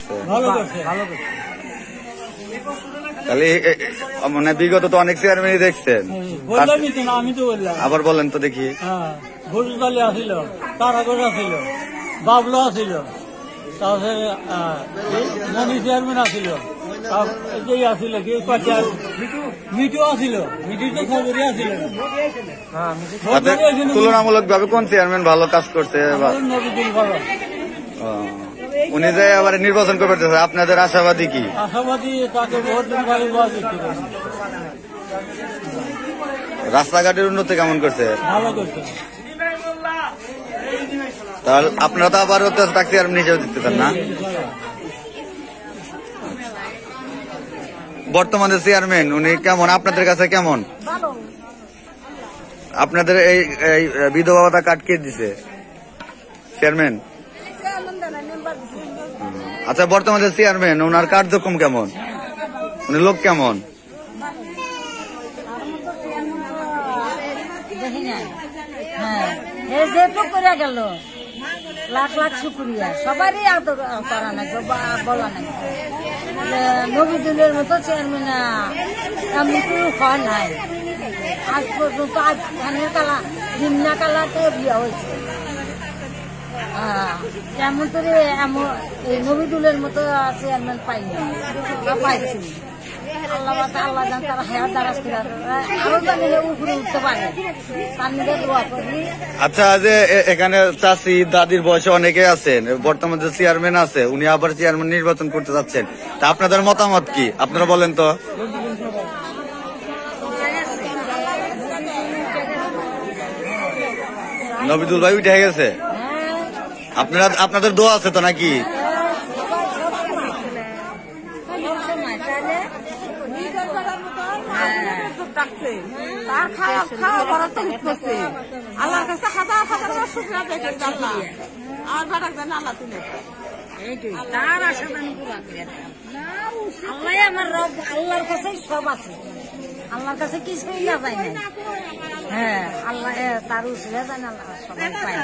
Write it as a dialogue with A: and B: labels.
A: করছে?
B: ভালো করছে।
A: তাহলে মানে বিগত তো অনেক চেয়ারম্যানই দেখছেন,
B: বললামই তো না, আমি তো বললাম।
A: আবার বলেন তো দেখি।
B: হ্যাঁ, ভুলতালি আসিল, তারাগড় আসিল, বাবলু আসিল, তারপরে মনি চেয়ারম্যান আসিল, আসিল কি মিটু আসিল, মিটু তো খবরই আসিল।
A: তুলনামূলক ভাবে কোন চেয়ারম্যান ভালো কাজ করছে?
B: নবীদিন ভালো।
A: উনি যে আবার নির্বাচন করতে, আপনাদের আশাবাদী কি?
B: আশাবাদী তাকে ভোট দিন ভালো দিতে পারে।
A: রাস্তাঘাটের উন্নতি কেমন করছে?
B: ভালো করছে।
A: তাহলে আপনারা তো আবার তাকে চেয়ারম্যান হিসেবে দিতে চান না? বর্তমানে চেয়ারম্যান উনি কেমন, আপনাদের কাছে কেমন? আপনাদের এই বিধবা ভাতা কার্ড কে দিছে? চেয়ারম্যান। আচ্ছা, বর্তমানে চেয়ারম্যান ওনার কার্যক্রম কেমন, উনি লোক কেমন?
C: করে গেল লাখ লাখ শুক্রিয়া, সবারই আদর করা লাগবে, বলা লাগবে। নবীদুলের মতো চেয়ারম্যান এমনি কেউ হয় নাই আজ পর্যন্ত। আজ ধানের কালা জিমনা কালাতে বিয়ে হয়েছে, তেমন করে নবীদুলের মতো চেয়ারম্যান পাইনি, পাইছি। আল্লাহ আল্লাহ জান তারা হেয়ার দারাজ করে আরো জানি উপরে উঠতে পারে, তার নিজে দোয়া করি।
A: আচ্ছা, যে এখানে চাষি দাদির বয়সে অনেকে আছেন, বর্তমানে যে চেয়ারম্যান আছে উনি আবার চেয়ারম্যান নির্বাচন করতে যাচ্ছেন, তা আপনাদের মতামত কি? আপনারা বলেন তো। নবীদুল ভাই উঠে গেছে, আপনাদের দোয়া আছে তো নাকি?
C: তার খাওয়া করার তো করছে, আল্লাহর কাছে হাজার হাজার শুকনা দেখে আল্লাহ আর বাড়াক জানে আল্লাহ তুলে তার আশা দান পুরা করে। আল্লাহ আমার রব, আল্লাহর কাছে সব আছে, আল্লাহর কাছে কিছুই না যায় না। হ্যাঁ, আল্লাহ তার উচিত জানে আল্লাহ সবাই পায়।